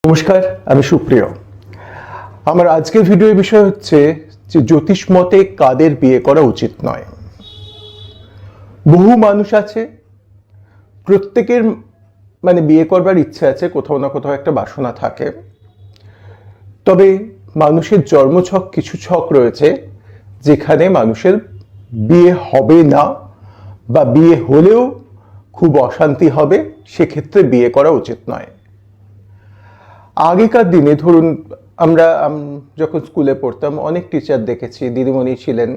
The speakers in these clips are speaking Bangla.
নমস্কার, আমি সুপ্রিয়। আমার আজকের ভিডিওর বিষয় হচ্ছে যে জ্যোতিষ মতে কাদের বিয়ে করা উচিত নয়। বহু মানুষ আছে, প্রত্যেকের বিয়ে করবার ইচ্ছে আছে, কোথাও না কোথাও একটা বাসনা থাকে। তবে মানুষের জন্মছক কিছু ছক রয়েছে যেখানে মানুষের বিয়ে হবে না বা বিয়ে হলেও খুব অশান্তি হবে, সেক্ষেত্রে বিয়ে করা উচিত নয়। আগেকার দিনে ধরুন আমরা যখন স্কুলে পড়তাম অনেক টিচার দেখেছি, দিদিমণি ছিলেন,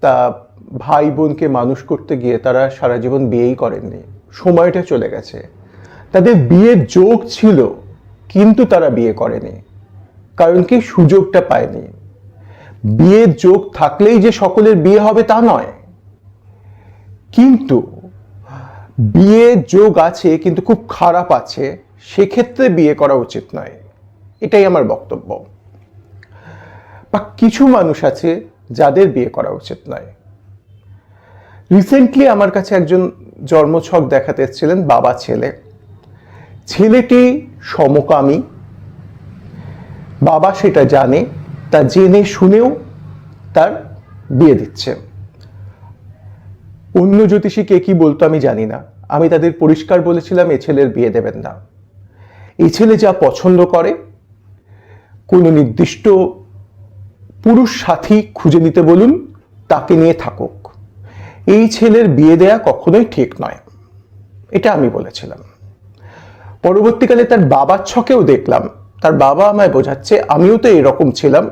তা ভাই বোনকে মানুষ করতে গিয়ে তারা সারা জীবন বিয়েই করেননি, সময়টা চলে গেছে, তাদের বিয়ের যোগ ছিল কিন্তু তারা বিয়ে করেনি, কারণ কি সুযোগটা পায়নি। বিয়ের যোগ থাকলেই যে সকলের বিয়ে হবে তা নয়, কিন্তু বিয়ের যোগ আছে কিন্তু খুব খারাপ আছে, সেক্ষেত্রে বিয়ে করা উচিত নয়, এটাই আমার বক্তব্য। বা কিছু মানুষ আছে যাদের বিয়ে করা উচিত নয়। রিসেন্টলি আমার কাছে একজন জন্মছক দেখাতে এসেছিলেন, বাবা ছেলে, ছেলেটি সমকামী, বাবা সেটা জানে, তা জেনে শুনেও তার বিয়ে দিচ্ছে। অন্য জ্যোতিষী কে কি বলতো আমি জানি না, আমি তাদের পরিষ্কার বলেছিলাম এ ছেলের বিয়ে দেবেন না। এই ছেলে যা পছন্দ করে, কোনো নির্দিষ্ট পুরুষ সাথী খুঁজে নিতে বলুন, তাকে নিয়ে থাকুক, এই ছেলের বিয়ে দেয়া কখনোই ঠিক নয়, এটা আমি বলেছিলাম। পরবর্তীকালে তার বাবার ছকেও দেখলাম, তার বাবা আমায় বোঝাচ্ছে আমিও তো এরকম ছিলাম,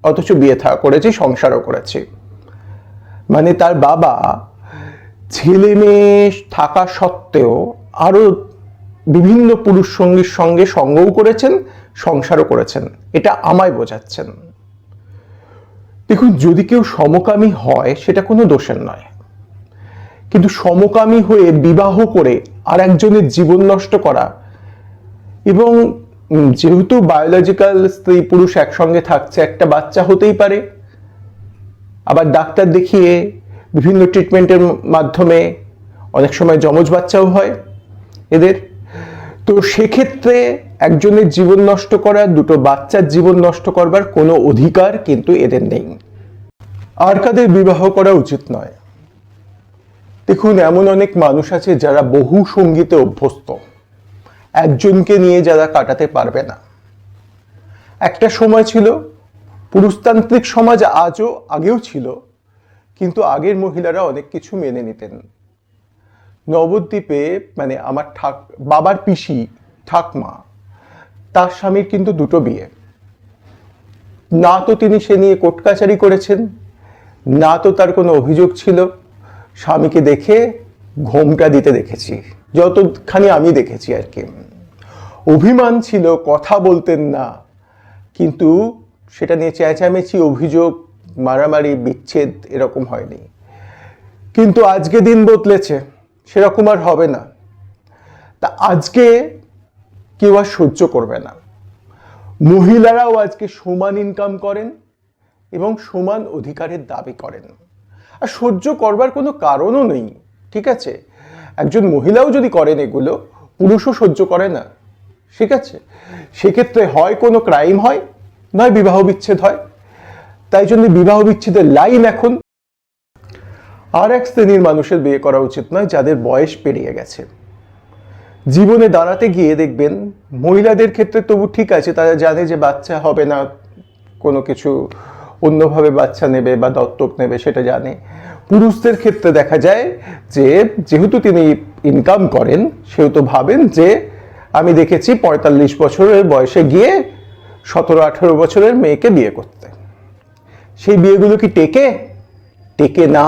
অথচ বিয়ে করেছি, সংসারও করেছি। তার বাবা ছেলে মেয়ে থাকা সত্ত্বেও আরো বিভিন্ন পুরুষ সঙ্গীর সঙ্গে সঙ্গও করেছেন, সংসারও করেছেন, এটা আমায় বোঝাচ্ছেন। দেখুন, যদি কেউ সমকামী হয় সেটা কোনো দোষের নয়, কিন্তু সমকামী হয়ে বিবাহ করে আর একজনের জীবন নষ্ট করা, এবং যেহেতু বায়োলজিক্যাল স্ত্রী পুরুষ একসঙ্গে থাকছে, একটা বাচ্চা হতেই পারে, আবার ডাক্তার দেখিয়ে বিভিন্ন ট্রিটমেন্টের মাধ্যমে অনেক সময় যমজ বাচ্চাও হয় এদের, তো সেক্ষেত্রে একজনের জীবন নষ্ট করা, দুটো বাচ্চার জীবন নষ্ট করবার কোনো অধিকার কিন্তু এদের নেই। আর কাদের বিবাহ করা উচিত নয়? দেখুন, এমন অনেক মানুষ আছে যারা বহু সঙ্গীতে অভ্যস্ত, একজনকে নিয়ে যারা কাটাতে পারবে না। একটা সময় ছিল, পুরুষতান্ত্রিক সমাজ আগেও ছিল, কিন্তু আগের মহিলারা অনেক কিছু মেনে নিতেন। নবদ্বীপে আমার বাবার পিসি ঠাকমা, তার স্বামীর কিন্তু দুটো বিয়ে, না তো তিনি সে নিয়ে কোর্ট কাচারি করেছেন, না তো তার কোনো অভিযোগ ছিল। স্বামীকে দেখে ঘোমটা দিতে দেখেছি, যতখানি আমি দেখেছি আর কি। অভিমান ছিল, কথা বলতেন না, কিন্তু সেটা নিয়ে চেঁচামেচি, অভিযোগ, মারামারি, বিচ্ছেদ এরকম হয়নি। কিন্তু আজকে দিন বদলেছে, সেরকম আর হবে না। তা আজকে কেউ আর সহ্য করবে না। মহিলারাও আজকে সমান ইনকাম করেন এবং সমান অধিকারের দাবি করেন, আর সহ্য করবার কোনো কারণও নেই। ঠিক আছে, একজন মহিলাও যদি করেন এগুলো, পুরুষও সহ্য করে না, ঠিক আছে, সেক্ষেত্রে হয় কোনো ক্রাইম হয়, নয় বিবাহ বিচ্ছেদ হয়। তাই জন্য বিবাহ বিচ্ছেদের লাইন এখন। আর এক শ্রেণীর মানুষের বিয়ে করা উচিত নয় যাদের বয়স পেরিয়ে গেছে। জীবনে দাঁড়াতে গিয়ে দেখবেন, মহিলাদের ক্ষেত্রে তবু ঠিক আছে, তারা জানে যে বাচ্চা হবে না, কোনো কিছু অন্যভাবে বাচ্চা নেবে বা দত্তক নেবে, সেটা জানে। পুরুষদের ক্ষেত্রে দেখা যায় যে যেহেতু তিনি ইনকাম করেন, সেহেতু ভাবেন যে আমি দেখেছি 45 বছরের বয়সে গিয়ে 17-18 বছরের মেয়েকে বিয়ে করতে। সেই বিয়েগুলো কি টেকে না।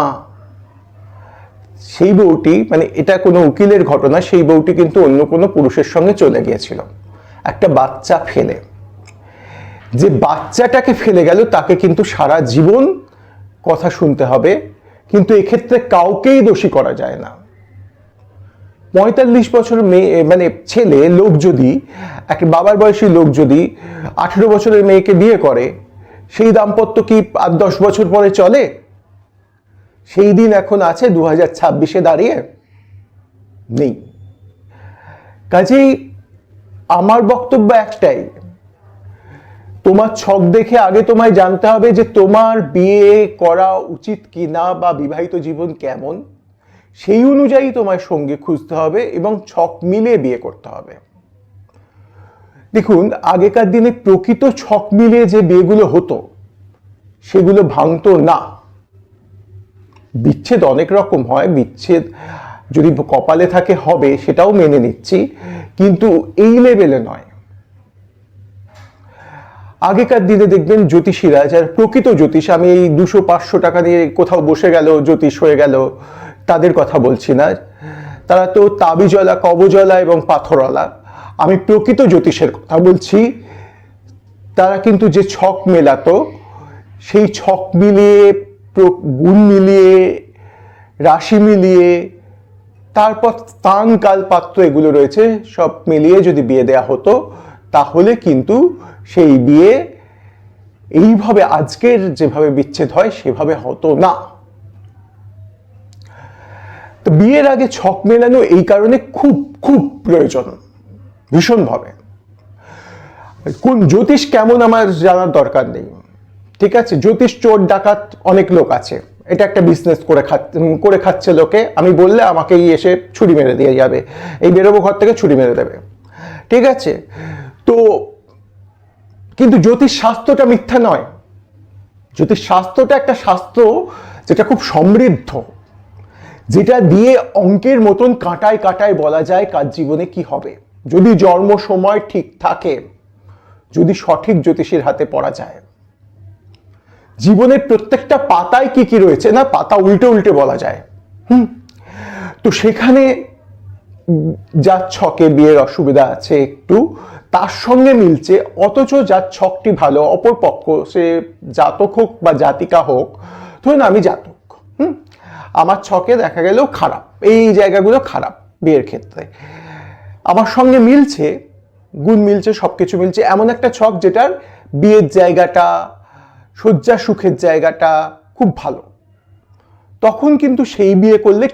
সেই বউটি, এটা কোনো উকিলের ঘটনা, সেই বউটি কিন্তু অন্য কোনো পুরুষের সঙ্গে চলে গিয়েছিল একটা বাচ্চা ফেলে। যে বাচ্চাটাকে ফেলে গেল তাকে কিন্তু সারা জীবন কথা শুনতে হবে, কিন্তু এক্ষেত্রে কাউকেই দোষী করা যায় না। 45 বছর মেয়ে ছেলে লোক যদি, একটা বাবার বয়সী লোক যদি 18 বছরের মেয়েকে বিয়ে করে, সেই দাম্পত্য কি 8-10 বছর পরে চলে? সেই দিন এখন আছে 2026-এ দাঁড়িয়ে নেই। কাজেই আমার বক্তব্য একটাই, তোমার ছক দেখে আগে তোমায় জানতে হবে যে তোমার বিয়ে করা উচিত কি না বা বিবাহিত জীবন কেমন, সেই অনুযায়ী তোমার সঙ্গে খুঁজতে হবে এবং ছক মিলিয়ে বিয়ে করতে হবে। দেখুন, আগেকার দিনে প্রকৃত ছক মিলিয়ে যে বিয়েগুলো হতো সেগুলো ভাঙতো না। বিচ্ছেদ অনেক রকম হয়, বিচ্ছেদ যদি কপালে থাকে হবে, সেটাও মেনে নিচ্ছি, কিন্তু এই লেভেলে নয়। আগেকার দিনে দেখবেন জ্যোতিষীরা, যারা প্রকৃত জ্যোতিষ, আমি এই 200-500 টাকা নিয়ে কোথাও বসে গেল জ্যোতিষ হয়ে গেল তাদের কথা বলছি না, তারা তো তাবিজওয়ালা, কবজওয়ালা এবং পাথরওয়ালা। আমি প্রকৃত জ্যোতিষের কথা বলছি। তারা কিন্তু যে ছক মেলাতো, সেই ছক মিলিয়ে, গুণ মিলিয়ে, রাশি মিলিয়ে, তারপর স্থান কাল পাত্র এগুলো রয়েছে, সব মিলিয়ে যদি বিয়ে দেয়া হতো, তাহলে কিন্তু সেই বিয়ে এইভাবে আজকের যেভাবে বিচ্ছেদ হয় সেভাবে হতো না। তো বিয়ের আগে ছক মেলানো এই কারণে খুব খুব প্রয়োজন, ভীষণভাবে। কোন জ্যোতিষ কেমন আমার জানার দরকার নেই, ঠিক আছে? জ্যোতিষ চোর ডাকাত অনেক লোক আছে, এটা একটা বিজনেস করে খাচ্ছে লোকে। আমি বললে আমাকেই এসে ছুরি মেরে দিয়ে যাবে, এই বেরোবো ঘর থেকে ছুরি মেরে দেবে, ঠিক আছে? তো কিন্তু জ্যোতিষ শাস্ত্রটা মিথ্যা নয়। জ্যোতিষ শাস্ত্রটা একটা শাস্ত্র যেটা খুব সমৃদ্ধ, যেটা দিয়ে অঙ্কের মতন কাঁটায় কাঁটায় বলা যায় কার জীবনে কি হবে, যদি জন্ম সময় ঠিক থাকে, যদি সঠিক জ্যোতিষীর হাতে পড়া যায়। জীবনের প্রত্যেকটা পাতায় কি কি রয়েছে না, পাতা উল্টে উল্টে বলা যায়। তো সেখানে যার ছকে বিয়ের অসুবিধা আছে একটু, তার সঙ্গে মিলছে, অথচ যার ছকটি ভালো, অপর পক্ষ, সে জাতক হোক বা জাতিকা হোক, ধরুন আমি জাতক, আমার ছকে দেখা গেল খারাপ, এই জায়গাগুলো খারাপ বিয়ের ক্ষেত্রে, আমার সঙ্গে মিলছে, গুণ মিলছে, সবকিছু মিলছে, এমন একটা ছক যেটার বিয়ের জায়গাটা, শয্যা সুখের জায়গাটা খুব ভালো, তখন কিন্তু সেই বিয়ে করলে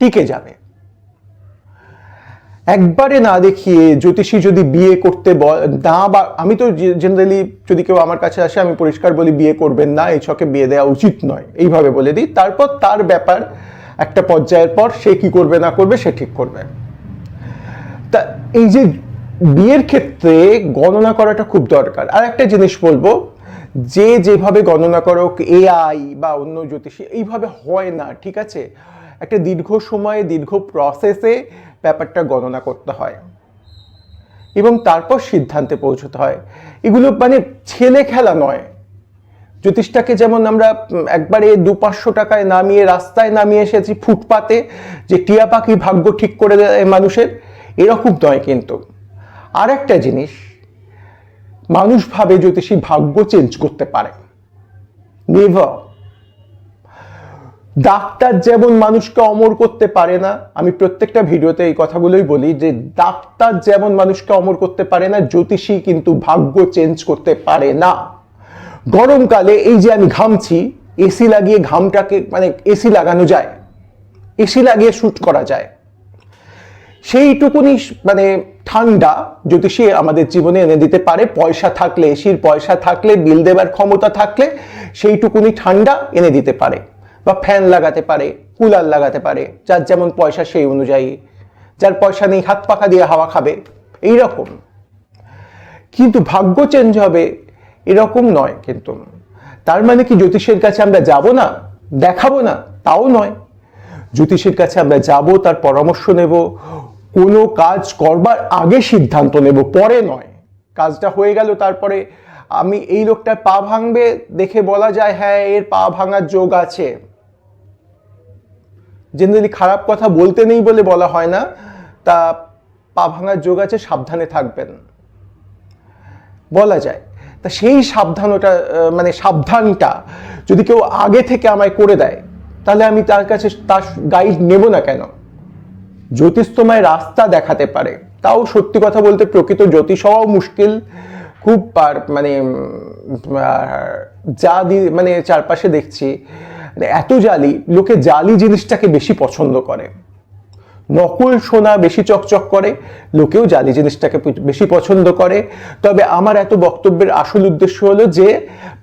টিকে যাবে। একবারে না দেখিয়ে জ্যোতিষী যদি বিয়ে করতে না, বা আমি তো জেনারেলি যদি কেউ আমার কাছে আসে আমি পরিষ্কার বলি বিয়ে করবেন না, এই ছকে বিয়ে দেওয়া উচিত নয়, এইভাবে বলে দিই। তারপর তার ব্যাপার, একটা পর্যায়ের পর সে কি করবে না করবে সে ঠিক করবে। তা এই যে বিয়ের ক্ষেত্রে গণনা করাটা খুব দরকার। আর একটা জিনিস বলবো, যে যেভাবে গণনা করো, এআই বা অন্য জ্যোতিষী, এইভাবে হয় না, ঠিক আছে? একটা দীর্ঘ সময়ে, দীর্ঘ প্রসেসে ব্যাপারটা গণনা করতে হয় এবং তারপর সিদ্ধান্তে পৌঁছতে হয়। এগুলো মানে ছেলে খেলা নয়। জ্যোতিষটাকে যেমন আমরা একবারে 200-500 টাকায় নামিয়ে, রাস্তায় নামিয়ে এসেছি ফুটপাতে, যে টিয়া পাখি ভাগ্য ঠিক করে দেয় মানুষের, এরকম নয়। কিন্তু আর একটা জিনিস, মানুষ ভাবে জ্যোতিষী ভাগ্য চেঞ্জ করতে পারে, নেভার। ডাক্তার যেমন মানুষকে অমর করতে পারে না, আমি প্রত্যেকটা ভিডিওতে এই কথাগুলোই বলি, যে ডাক্তার যেমন মানুষকে অমর করতে পারে না, জ্যোতিষী কিন্তু ভাগ্য চেঞ্জ করতে পারে না। গরমকালে এই যে আমি ঘামছি, এসি লাগিয়ে ঘামটাকে, মানে এসি লাগানো যায়, এসি লাগিয়ে শুট করা যায়, সেইটুকুনি মানে ঠান্ডা জ্যোতিষী আমাদের জীবনে এনে দিতে পারে। পয়সা থাকলে, এসির পয়সা থাকলে, বিল দেবার ক্ষমতা থাকলে সেইটুকুনি ঠান্ডা এনে দিতে পারে, বা ফ্যান লাগাতে পারে, কুলার লাগাতে পারে, যার যেমন পয়সা সেই অনুযায়ী। যার পয়সা নেই হাত পাখা দিয়ে হাওয়া খাবে, এইরকম। কিন্তু ভাগ্য চেঞ্জ হবে এরকম নয়। কিন্তু তার মানে কি জ্যোতিষের কাছে আমরা যাব না, দেখাবো না? তাও নয়। জ্যোতিষের কাছে আমরা যাব, তার পরামর্শ নেব, কোনো কাজ করবার আগে সিদ্ধান্ত নেব, পরে নয়। কাজটা হয়ে গেল, তারপরে আমি এই লোকটার পা ভাঙবে দেখে বলা যায় হ্যাঁ এর পা ভাঙার যোগ আছে। জেনারেলি খারাপ কথা বলতে নেই বলে বলা হয় না, তা পা ভাঙার যোগ আছে, সাবধানে থাকবেন বলা যায়। তা সেই মানে সাবধানটা যদি কেউ আগে থেকে আমায় করে দেয়, তাহলে আমি তার কাছে তার গাইড নেব না কেন? জ্যোতিষ তোমায় রাস্তা দেখাতে পারে, তাও সত্যি কথা বলতে প্রকৃত জ্যোতিষ হওয়াও মুশকিল খুব। মানে মানে চারপাশে দেখছি এত জালি, লোকে জালি জিনিসটাকে বেশি পছন্দ করে। নকল সোনা বেশি চকচক করে, লোকেও জালি জিনিসটাকে বেশি পছন্দ করে। তবে আমার এত বক্তব্যের আসল উদ্দেশ্য হলো যে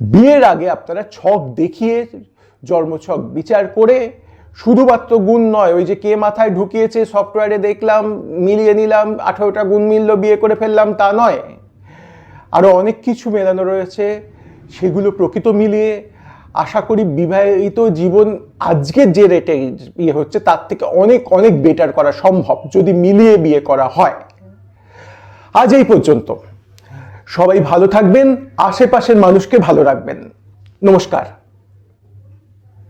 বিয়ের আগে আপনারা ছক দেখিয়ে, জন্মছক বিচার করে, শুধুমাত্র গুণ নয়, ওই যে কে মাথায় ঢুকিয়েছে সফটওয়্যারে দেখলাম, মিলিয়ে নিলাম, 18টা গুণ মিলল, বিয়ে করে ফেললাম, তা নয়। আরও অনেক কিছু মেলানো রয়েছে, সেগুলো প্রকৃত মিলিয়ে আশা করি বিবাহিত জীবন আজকের যে রেটে বিয়ে হচ্ছে তার থেকে অনেক অনেক বেটার করা সম্ভব যদি মিলিয়ে বিয়ে করা হয়। আজ এই পর্যন্ত। সবাই ভালো থাকবেন, আশেপাশের মানুষকে ভালো রাখবেন। নমস্কার।